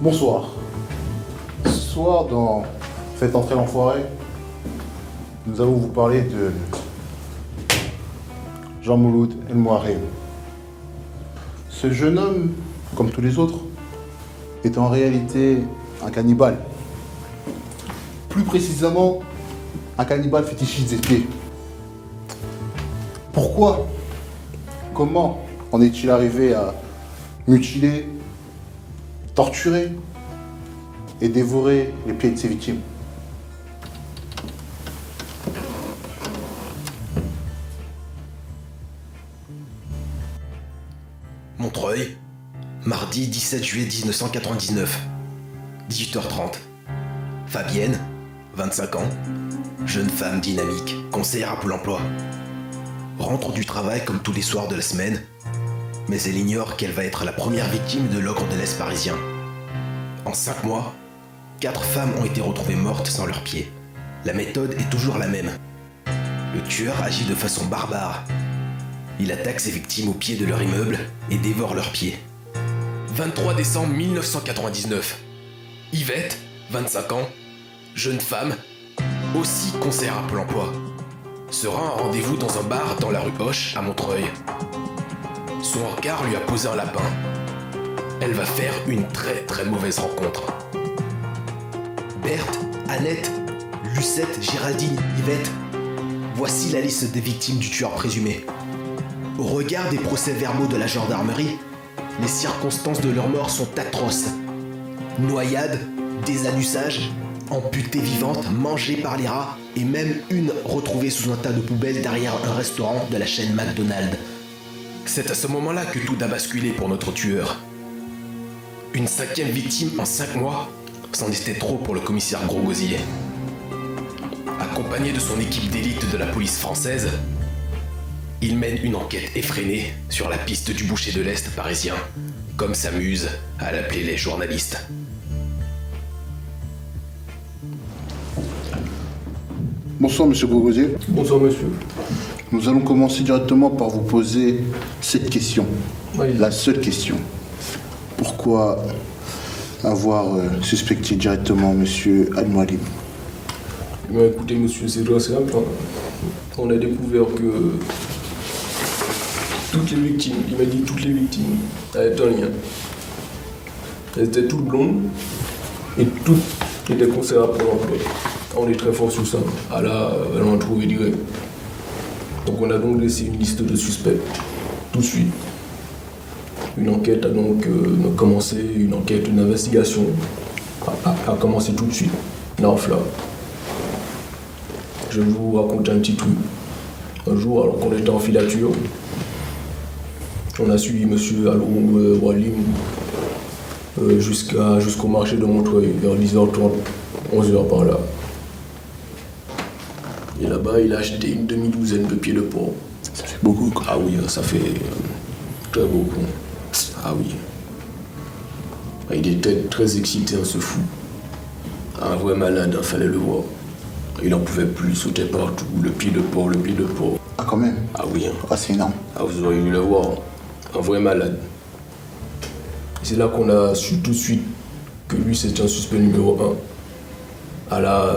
Bonsoir. Ce soir, dans Faites entrer l'enfoiré, nous allons vous parler de Jean Mouloud El Mouarem. Ce jeune homme, comme tous les autres, est en réalité un cannibale. Plus précisément, un cannibale fétichiste des pieds. Pourquoi? Comment en est-il arrivé à mutiler, torturer et dévorer les pieds de ses victimes? Montreuil, mardi 17 juillet 1999, 18h30. Fabienne, 25 ans, jeune femme dynamique, conseillère à Pôle emploi. Rentre du travail comme tous les soirs de la semaine, mais elle ignore qu'elle va être la première victime de l'ogre de l'Est parisien. En 5 mois, 4 femmes ont été retrouvées mortes sans leurs pieds. La méthode est toujours la même. Le tueur agit de façon barbare. Il attaque ses victimes au pied de leur immeuble et dévore leurs pieds. 23 décembre 1999. Yvette, 25 ans, jeune femme, aussi conseillère à Pôle emploi, se rend à un rendez-vous dans un bar dans la rue Hoche à Montreuil. Son regard lui a posé un lapin. Elle va faire une très mauvaise rencontre. Berthe, Annette, Lucette, Géraldine, Yvette. Voici la liste des victimes du tueur présumé. Au regard des procès-verbaux de la gendarmerie, les circonstances de leur mort sont atroces. Noyade, désannussage, amputée vivante, mangée par les rats et même une retrouvée sous un tas de poubelles derrière un restaurant de la chaîne McDonald's. C'est à ce moment-là que tout a basculé pour notre tueur. Une 5e victime en 5 mois, c'en était trop pour le commissaire Gros-Gosier. Accompagné de son équipe d'élite de la police française, il mène une enquête effrénée sur la piste du boucher de l'Est parisien, comme s'amusent à l'appeler les journalistes. Bonsoir, monsieur Gros-Gosier. Bonsoir, monsieur. Nous allons commencer directement par vous poser cette question. Oui. La seule question. Pourquoi avoir suspecté directement monsieur El Mouarem? Eh bien, écoutez, monsieur, c'est très simple. On a découvert que toutes les victimes, il m'a dit toutes les victimes, avaient un lien. Elles étaient toutes blondes et toutes étaient conseillères pour l'emploi. On est très fort sur ça. Ah là, elles l'ont trouvé direct. Donc on a donc laissé une liste de suspects tout de suite. Une enquête a donc commencé, une investigation a commencé tout de suite. Là, en flamme. Je vais vous raconter un petit truc. Un jour, alors qu'on était en filature, on a suivi monsieur Al-Mouarem jusqu'au marché de Montreuil, vers 10h30, 11h par là. Et là-bas, il a acheté une demi-douzaine de pieds de porc. Ça fait beaucoup, quoi. Ah oui, ça fait très beaucoup. Ah oui. Il était très excité, ce fou. Un vrai malade, il fallait le voir. Il n'en pouvait plus, il sautait partout. Le pied de porc, le pied de porc. Ah, quand même. Ah oui. Ah, c'est énorme. Ah, vous auriez dû le voir. Un vrai malade. Et c'est là qu'on a su tout de suite que lui, c'était un suspect numéro 1. Ah là...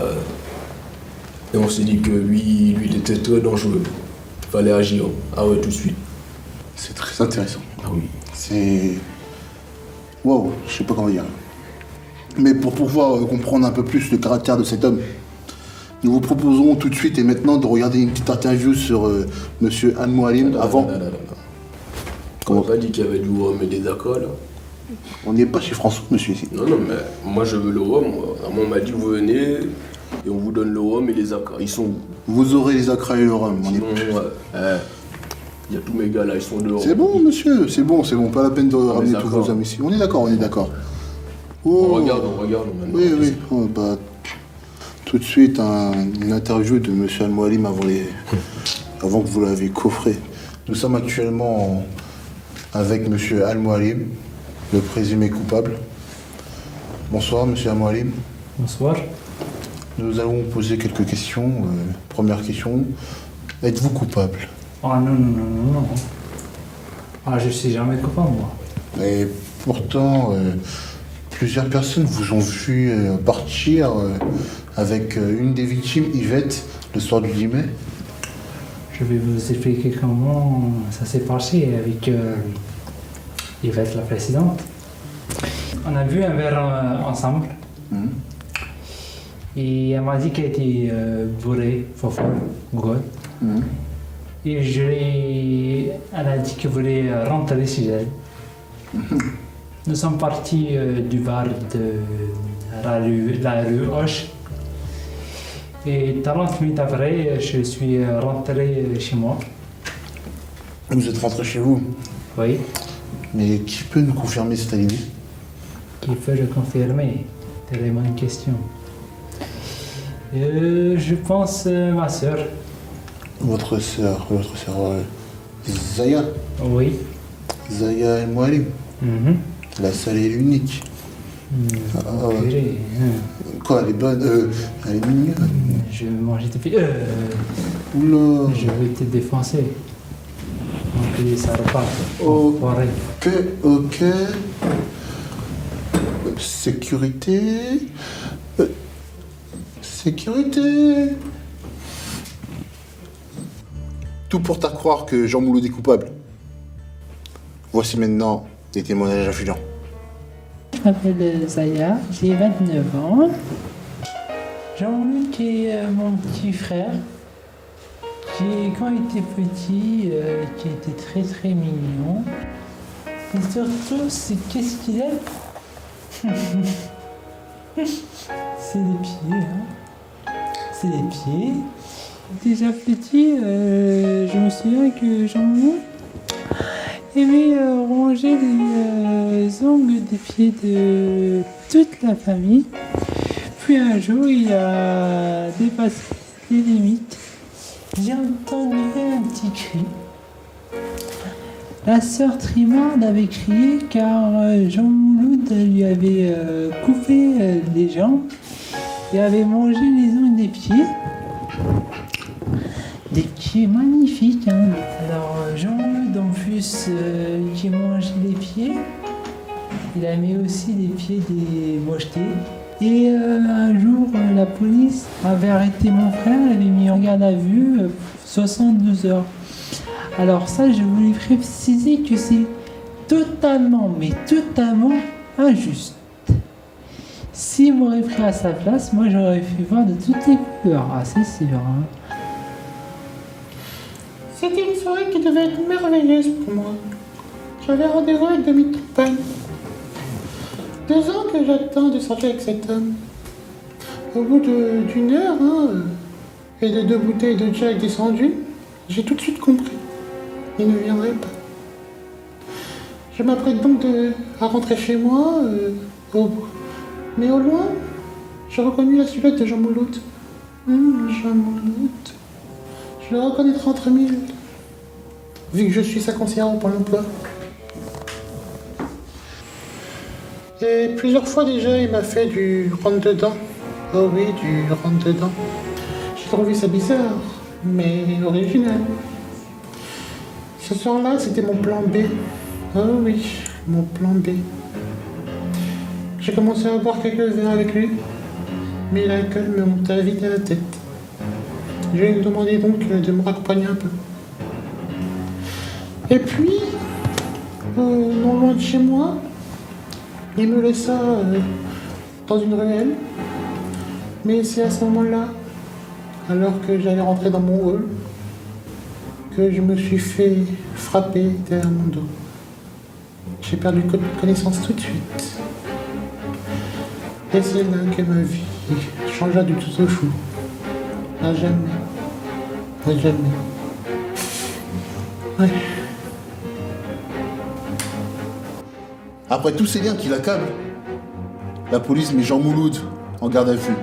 Et on s'est dit que lui, il était très dangereux. Il fallait agir. Ah ouais, tout de suite. C'est très intéressant. Ah oui. C'est... Wow, je sais pas comment dire. Mais pour pouvoir comprendre un peu plus le caractère de cet homme, nous vous proposons tout de suite et maintenant de regarder une petite interview sur monsieur El Mouarem avant... Non. On n'a pas dit qu'il y avait du rhum et des accords, là. On n'est pas chez François, monsieur, ici. Non, mais moi je veux le rhum. Moi, on m'a dit vous venez et on vous donne le rhum et les accords. Ils sont où? Vous aurez les acras et le rhum. On est... Il y a tous mes gars là, ils sont dehors. C'est bon, monsieur, c'est bon. Pas la peine de ramener tous d'accord. vos amis ici. On est d'accord. On Oh. regarde maintenant. Oui. Oh, bah, tout de suite, une interview de monsieur El Mouarem avant que vous l'avez coffré. Nous sommes actuellement avec monsieur El Mouarem, le présumé coupable. Bonsoir, monsieur El Mouarem. Bonsoir. Nous allons vous poser quelques questions. Première question, êtes-vous coupable? Ah non. Ah, je suis jamais coupable, moi. Et pourtant, Plusieurs personnes vous ont vu partir avec une des victimes, Yvette, le soir du 10 mai. Je vais vous expliquer comment ça s'est passé avec Yvette, la présidente. On a bu un verre ensemble. Et elle m'a dit qu'elle était bourrée, folle, God. Et elle a dit qu'elle voulait rentrer chez elle. Nous sommes partis du bar de la rue Hoche. Et 40 minutes après, je suis rentré chez moi. Vous êtes rentré chez vous? Oui. Mais qui peut nous confirmer cette alibi? Qui peut le confirmer? C'est vraiment une question. Je pense ma sœur. Votre sœur Zaya? Oui. Zaya El Moualim, la seule et l'unique. Quoi, elle est bonne, elle est mignonne. Je vais manger tes filles. Oula. Je vais te défoncer. Donc ça repart. Ok. Sécurité. Tout porte à croire que Jean Mouloud est coupable. Voici maintenant des témoignages affluents. Je m'appelle Zaya, j'ai 29 ans. Jean-Luc est mon petit frère. Quand il était petit, qui était très très mignon. Et surtout, qu'est-ce qu'il aime? C'est les pieds. Hein. C'est les pieds. Déjà petit, je me souviens que Jean-Luc aimait ronger les ongles des pieds de toute la famille. Puis un jour, il a dépassé les limites. J'ai entendu un petit cri. La sœur Trimarde avait crié car Jean Mouloud lui avait coupé les jambes et avait mangé les ongles des pieds. Des pieds magnifiques. Hein. Alors Jean Mouloud en plus qui mangeait les pieds, il a mis aussi les pieds des mochetés. Et un jour, la police avait arrêté mon frère, elle avait mis en garde à vue 72 heures. Alors ça, je voulais préciser que c'est totalement, mais totalement injuste. S'il m'aurait pris à sa place, moi j'aurais fait voir de toutes les couleurs, ah c'est sûr. Hein. C'était une soirée qui devait être merveilleuse pour moi. J'avais rendez-vous avec Dominique Trompagne. 2 ans que j'attends de sortir avec cet homme. Au bout d'une heure, et de 2 bouteilles de Jack descendues, j'ai tout de suite compris. Il ne viendrait pas. Je m'apprête donc à rentrer chez moi, mais au loin, j'ai reconnu la silhouette de Jean Mouloud. Jean Mouloud. Je le reconnaîtrai entre mille, vu que je suis sa conseillère au Pôle emploi. Et plusieurs fois déjà, il m'a fait du rentre-dedans. Oh oui, du rentre-dedans. J'ai trouvé ça bizarre, mais original. Ce soir-là, c'était mon plan B. Oh oui, mon plan B. J'ai commencé à boire quelques verres avec lui, mais l'alcool me montait vite à la tête. Je lui ai demandé donc de me raccompagner un peu. Et puis, non loin de chez moi, il me laissa dans une ruelle. Mais c'est à ce moment-là, alors que j'allais rentrer dans mon hall, que je me suis fait frapper derrière mon dos. J'ai perdu connaissance tout de suite. Et c'est là que ma vie changea du tout au chou. À jamais. À jamais. Ouais. Après tous ces liens qui l'accablent, la police met Jean Mouloud en garde à vue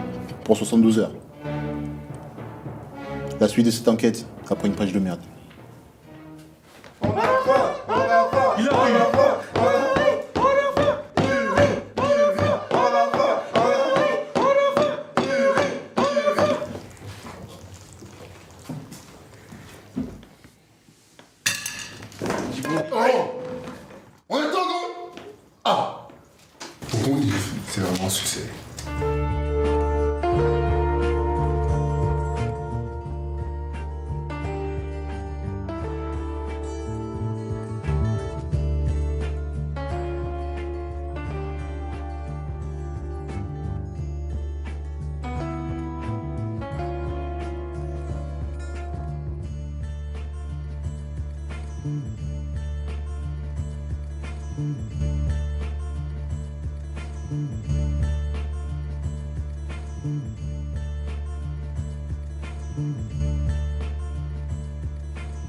pour 72 heures. La suite de cette enquête après une page de merde. On attend, non? Ah! Bon livre. C'était vraiment un succès.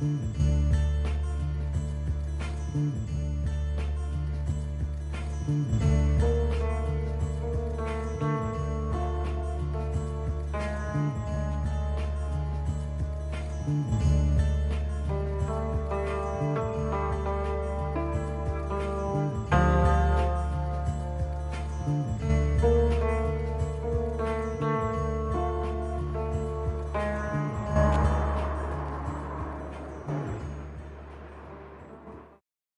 Mm-hmm.